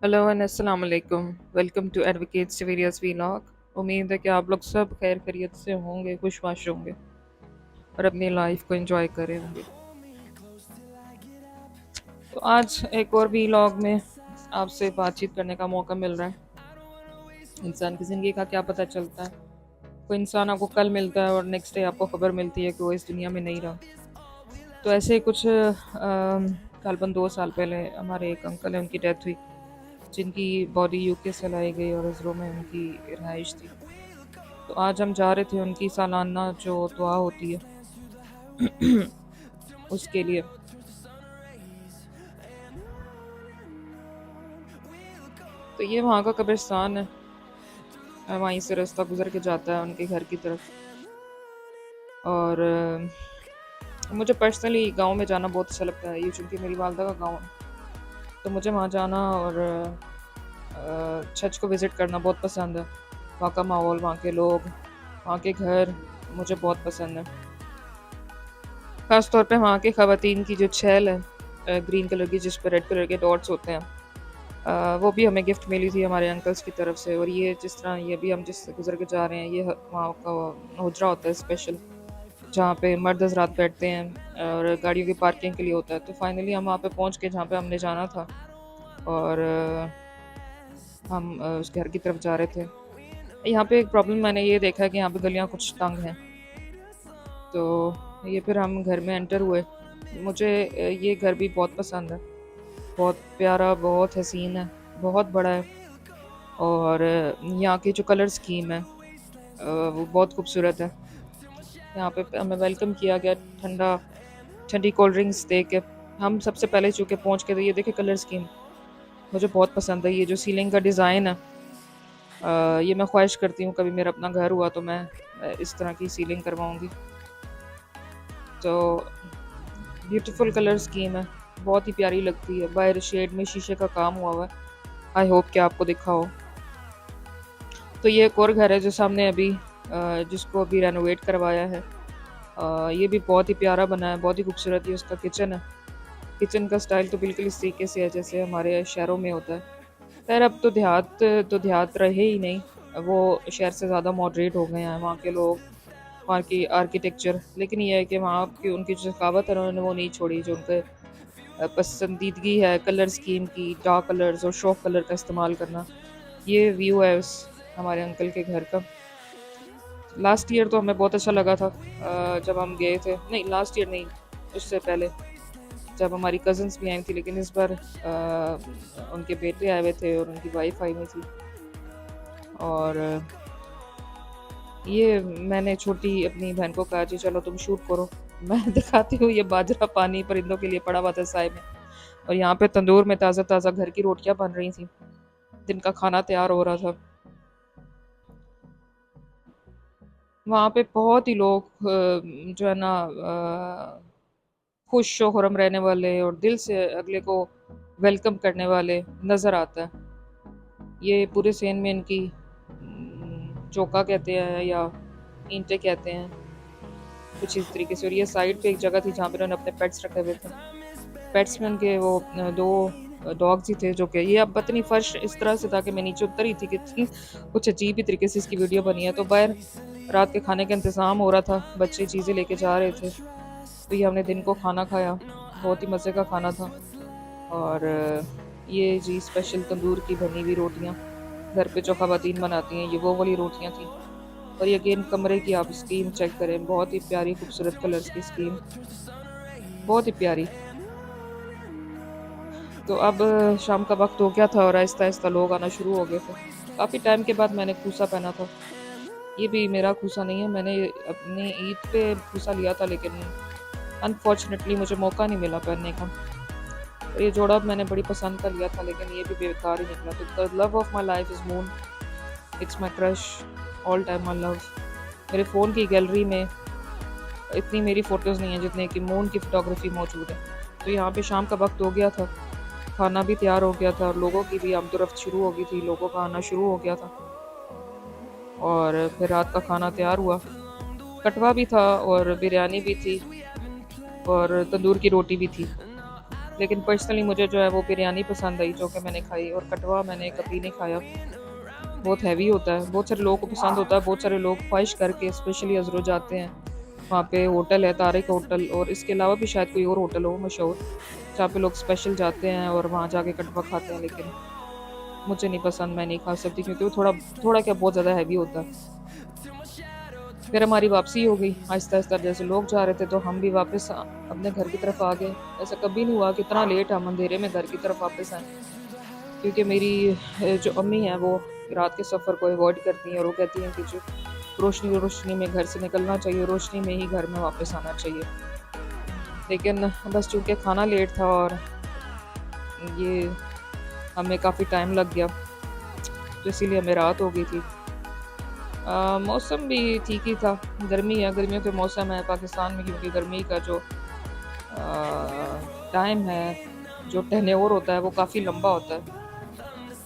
Hello and अस्सलाम वालेकुम। Welcome to advocates various vlog. उम्मीद है कि आप लोग सब खैर खैरियत से होंगे, खुशबाश होंगे और अपनी लाइफ को एंजॉय कर रहे होंगे। तो आज एक और व्लॉग में आपसे बातचीत करने का मौका मिल रहा है। इंसान की ज़िंदगी का क्या पता चलता है। कोई इंसान आपको कल मिलता है और नेक्स्ट डे आपको खबर मिलती है कि वो इस दुनिया में नहीं रहा। तो ऐसे ही कुछ तकरीबन 2 साल पहले हमारे एक अंकल हैं, उनकी डेथ हुई, जिनकी बॉडी यूके से लाई गई और इजरो में उनकी रिहाइश थी। तो आज हम जा रहे थे उनकी सालाना जो दुआ होती है उसके लिए। तो ये वहाँ का कब्रिस्तान है। वहीं से रास्ता गुजर के जाता है उनके घर की तरफ। और मुझे पर्सनली गांव में जाना बहुत अच्छा लगता है, ये चूँकि मेरी वालदा का गांव है। तो मुझे वहाँ जाना और चर्च को विज़िट करना बहुत पसंद है। वहाँ का माहौल, वहाँ के लोग, वहाँ के घर मुझे बहुत पसंद है। ख़ास तौर पे वहाँ की ख़वातीन की जो छैल है ग्रीन कलर की, जिस पर रेड कलर के डॉट्स होते हैं, वो भी हमें गिफ्ट मिली थी हमारे अंकल्स की तरफ से। और ये जिस तरह ये भी हम जिस गुजर के जा रहे हैं, ये वहाँ का हुजरा होता है स्पेशल, जहाँ पे मर्द हजरात बैठते हैं और गाड़ियों की पार्किंग के लिए होता है। तो फाइनली हम वहाँ पे पहुँच के जहाँ पे हमने जाना था, और हम उस घर की तरफ जा रहे थे। यहाँ पे एक प्रॉब्लम मैंने ये देखा है कि यहाँ पे गलियाँ कुछ तंग हैं। तो ये फिर हम घर में एंटर हुए। मुझे ये घर भी बहुत पसंद है, बहुत प्यारा, बहुत हसीन है, बहुत बड़ा है। और यहाँ की जो कलर स्कीम है वो बहुत खूबसूरत है। यहाँ पे हमें वेलकम किया गया ठंडा ठंडी कोल्ड ड्रिंक्स दे के। हम सबसे पहले चूँकि पहुँच के, तो ये देखे कलर स्कीम मुझे बहुत पसंद है। ये जो सीलिंग का डिज़ाइन है, ये मैं ख्वाहिश करती हूँ कभी मेरा अपना घर हुआ तो मैं इस तरह की सीलिंग करवाऊँगी। तो ब्यूटीफुल कलर स्कीम है, बहुत ही प्यारी लगती है। बाहर शेड में शीशे का काम हुआ हुआ है। आई होप कि आपको दिखा हो। तो ये एक और घर है जो सामने अभी जिसको अभी रेनोवेट करवाया है। ये भी बहुत ही प्यारा बना है, बहुत ही खूबसूरत। ये उसका किचन है। किचन का स्टाइल तो बिल्कुल इस तरीके से है जैसे हमारे शहरों में होता है। खैर अब तो देहात रहे ही नहीं, वो शहर से ज़्यादा मॉडरेट हो गए हैं वहाँ के लोग, वहाँ की आर्किटेक्चर। लेकिन ये है कि वहाँ की उनकी जो सखावत है उन्होंने वो नहीं छोड़ी। जो उनके पसंदीदगी है कलर स्कीम की, डार्क कलर्स और शॉक कलर का इस्तेमाल करना। ये व्यू है उस हमारे अंकल के घर का। लास्ट ईयर तो हमें बहुत अच्छा लगा था जब हम गए थे। नहीं, लास्ट ईयर नहीं, उससे पहले जब हमारी कज़न्स भी आई थी। लेकिन इस बार उनके बेटे आए हुए थे और उनकी वाइफ आई हुई थी। और ये मैंने छोटी अपनी बहन को कहा, जी चलो तुम शूट करो, मैं दिखाती हूँ। ये बाजरा पानी परिंदों के लिए पड़ा हुआ था साए में, और यहाँ पे तंदूर में ताज़ा ताज़ा घर की रोटियां बन रही थी। दिन का खाना तैयार हो रहा था। वहाँ पे बहुत ही लोग जो है ना खुश और खुरम रहने वाले और दिल से अगले को वेलकम करने वाले नज़र आता है। ये पूरे सेन में इनकी चौका कहते हैं या ईंटें कहते हैं, कुछ इस तरीके से। और ये साइड पे एक जगह थी जहाँ पे उन्होंने अपने पेट्स रखे हुए थे। पेट्स में उनके वो दो डॉग्स ही थे, जो कि ये अब पता नहीं फर्श इस तरह से था कि मैं नीचे उतर ही थी कि कुछ अजीब ही तरीके से इसकी वीडियो बनी है। तो बाहर रात के खाने का इंतज़ाम हो रहा था, बच्चे चीज़ें लेके जा रहे थे। तो ये हमने दिन को खाना खाया, बहुत ही मज़े का खाना था। और ये जी स्पेशल तंदूर की बनी हुई रोटियाँ, घर पे जो ख़वातीन बनाती हैं, ये वो वाली रोटियाँ थी। और ये अगेन कमरे की आप स्कीम चेक करें, बहुत ही प्यारी खूबसूरत कलर्स की स्कीम, बहुत ही प्यारी। तो अब शाम का वक्त हो गया था और आहिस्ता आहिस्ता लोग आना शुरू हो गए थे। काफ़ी टाइम के बाद मैंने खूसा पहना था। ये भी मेरा खूसा नहीं है, मैंने अपनी ईद पे खूसा लिया था, लेकिन अनफॉर्चुनेटली मुझे मौका नहीं मिला पहनने का। और ये जोड़ा मैंने बड़ी पसंद का लिया था, लेकिन ये भी बेकार ही निकला। तो the love of my life is moon, it's my crush, all time my love. मेरे फ़ोन की गैलरी में इतनी मेरी फ़ोटोज़ नहीं है जितने कि मून की फ़ोटोग्राफी मौजूद है। तो यहाँ पे शाम का वक्त हो गया था, खाना भी तैयार हो गया था और लोगों की भी आमदोरफ्त शुरू हो गई थी, लोगों का आना शुरू हो गया था। और फिर रात का खाना तैयार हुआ, कटवा भी था और बिरयानी भी थी और तंदूर की रोटी भी थी। लेकिन पर्सनली मुझे जो है वो बिरयानी पसंद आई जो कि मैंने खाई, और कटवा मैंने कभी नहीं खाया। बहुत हैवी होता है, बहुत सारे लोगों को पसंद होता है, बहुत सारे लोग ख्वाहिश करके स्पेशली अजरो जाते हैं। वहाँ पे होटल है तारिक होटल, और इसके अलावा भी शायद कोई और होटल हो मशहूर जहाँ पे लोग स्पेशल जाते हैं और वहाँ जाके कटवा खाते हैं। लेकिन मुझे नहीं पसंद, मैं नहीं खा सकती क्योंकि वो थोड़ा थोड़ा क्या बहुत ज़्यादा हैवी होता है। फिर हमारी वापसी हो गई आहिस्ता आहिस्ता, जैसे लोग जा रहे थे तो हम भी वापस अपने घर की तरफ आ गए। ऐसा कभी नहीं हुआ कि इतना लेट हम अंधेरे में घर की तरफ वापस आए, क्योंकि मेरी जो अम्मी हैं वो रात के सफ़र को अवॉइड करती हैं, और वो कहती हैं कि जो रोशनी रोशनी में घर से निकलना चाहिए, रोशनी में ही घर में वापस आना चाहिए। लेकिन बस चूँकि खाना लेट था और ये हमें काफ़ी टाइम लग गया, तो इसीलिए हमें रात हो गई थी। मौसम भी ठीक ही था, गर्मी है, गर्मियों के मौसम है पाकिस्तान में, क्योंकि गर्मी का जो टाइम है, जो टेन्योर होता है वो काफ़ी लंबा होता है,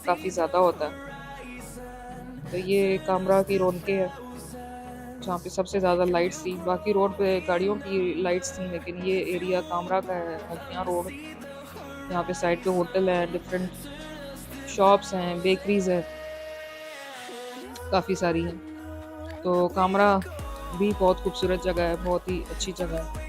काफ़ी ज़्यादा होता है। तो ये कामरा की रौनकें हैं जहाँ पे सबसे ज़्यादा लाइट्स थी। बाकी रोड पे गाड़ियों की लाइट्स थी, लेकिन ये एरिया कामरा का है, मुखिया रोड। यहाँ पे साइड पे होटल है, डिफरेंट शॉप्स हैं, बेकरीज है, काफ़ी सारी हैं। तो कामरा भी बहुत खूबसूरत जगह है, बहुत ही अच्छी जगह है।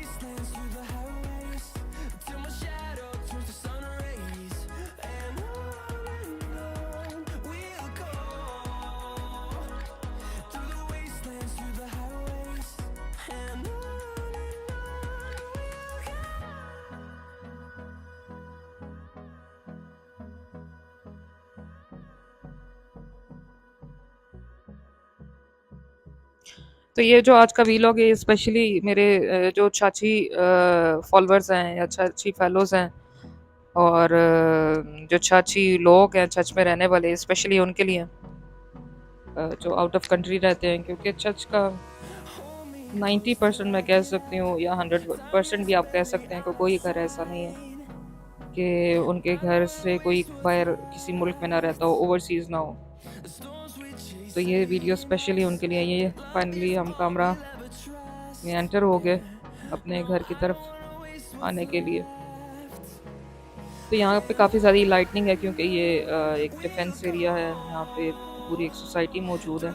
तो ये जो आज का वीलॉग है स्पेशली मेरे जो चाची फॉलोअर्स हैं या चाची फेलोज हैं, और जो चाची लोग हैं चर्च में रहने वाले, स्पेशली उनके लिए जो आउट ऑफ कंट्री रहते हैं, क्योंकि चर्च का 90% मैं कह सकती हूँ या 100% भी आप कह सकते हैं कि कोई घर ऐसा नहीं है कि उनके घर से कोई बाहर किसी मुल्क में ना रहता हो, ओवरसीज ना हो। तो ये वीडियो स्पेशली उनके लिए। ये फाइनली हम कमरा में एंटर हो गए अपने घर की तरफ आने के लिए। तो यहाँ पे काफ़ी सारी लाइटनिंग है, क्योंकि ये एक डिफेंस एरिया है, यहाँ पे पूरी एक सोसाइटी मौजूद है।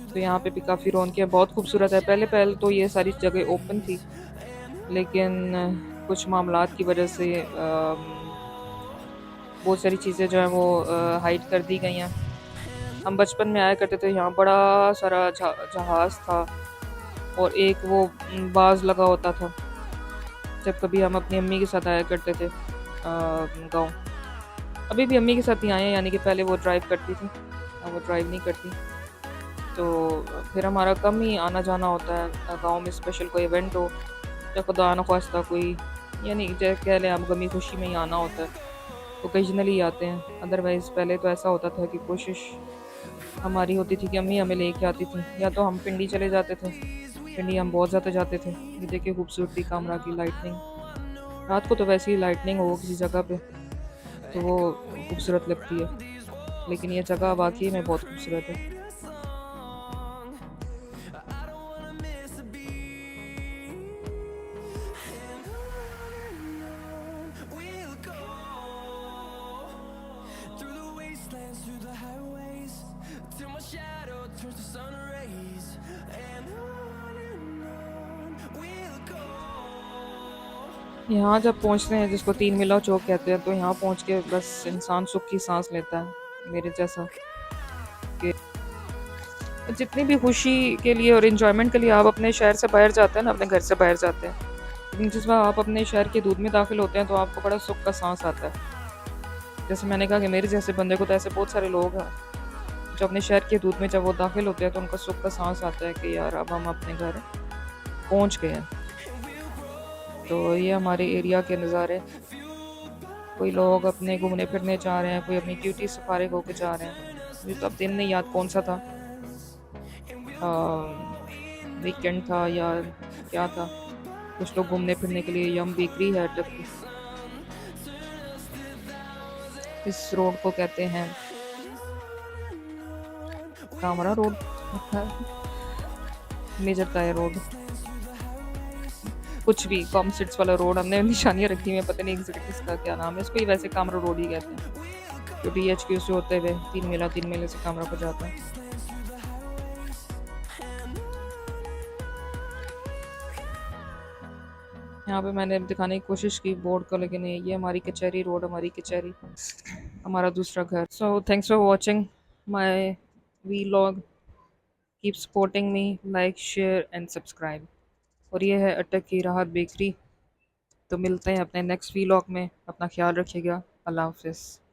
तो यहाँ पे भी काफ़ी रौनकें, बहुत खूबसूरत है। पहले पहले तो ये सारी जगह ओपन थी, लेकिन कुछ मामलात की वजह से बहुत सारी चीज़ें जो हैं वो हाइड कर दी गई हैं। हम बचपन में आया करते थे, यहाँ बड़ा सारा जहाज़ था, और एक वो बाज लगा होता था जब कभी हम अपनी अम्मी के साथ आया करते थे गाँव। अभी भी अम्मी के साथ ही आए हैं, यानी कि पहले वो ड्राइव करती थी, अब वो ड्राइव नहीं करती। तो फिर हमारा कम ही आना जाना होता है गाँव में, स्पेशल कोई इवेंट हो या खुदा न ख्वास्ता कोई, यानी जैसे कह लें हम गमी खुशी में ही आना होता है, ओकेजनली आते हैं। अदरवाइज़ पहले तो ऐसा होता था कि कोशिश हमारी होती थी कि अम्मी हमें लेके आती थी, या तो हम पिंडी चले जाते थे। पिंडी हम बहुत ज़्यादा जाते थे। ये देखिए खूबसूरती कामरा की लाइटनिंग, रात को तो वैसे ही लाइटनिंग हो किसी जगह पे तो वो खूबसूरत लगती है, लेकिन ये जगह वाकई में बहुत खूबसूरत है। यहाँ जब पहुँचते हैं, जिसको तीन मिला चौक कहते हैं, तो यहाँ पहुँच के बस इंसान सुख की सांस लेता है मेरे जैसा। कि जितनी भी खुशी के लिए और इन्जॉयमेंट के लिए आप अपने शहर से बाहर जाते हैं ना, अपने घर से बाहर जाते हैं, लेकिन जिस बार आप अपने शहर के दूध में दाखिल होते हैं तो आपको बड़ा सुख का सांस आता है। जैसे मैंने कहा कि मेरे जैसे बंदे को तो ऐसे बहुत सारे लोग हैं जो अपने शहर के दूध में जब वो दाखिल होते हैं तो उनका सुख का सांस आता है कि यार अब हम अपने घर पहुँच गए हैं। तो ये हमारे एरिया के नज़ारे। कोई लोग अपने घूमने फिरने जा रहे हैं, कोई अपनी ड्यूटी से फारिग होकर जा रहे हैं। मुझे तो अब दिन नहीं याद कौन सा था, वीकेंड था या क्या था। कुछ लोग घूमने फिरने के लिए, यम बेकरी है टप्पी, इस रोड को कहते हैं कामरा रोड, मेजर ताया रोड। कुछ भी कॉमसिट्स वाला रोड हमने निशानियाँ रखी हुई हैं, पता नहीं एग्जैक्ट इसका क्या नाम है, इसको ही वैसे कामरा रोड ही कहते हैं, जो DHQ से होते हुए 3 मेला से कामरा को जाता है। यहाँ पे मैंने दिखाने की कोशिश की बोर्ड को, लेकिन ये हमारी कचहरी रोड, हमारी कचहरी, हमारा दूसरा घर। So thanks for watching my vlog, keep supporting me, like share and subscribe. और ये है अटक की राहत बेकरी। तो मिलते हैं अपने नेक्स्ट वीलॉग में, अपना ख्याल रखिएगा। अल्लाह हाफिज़।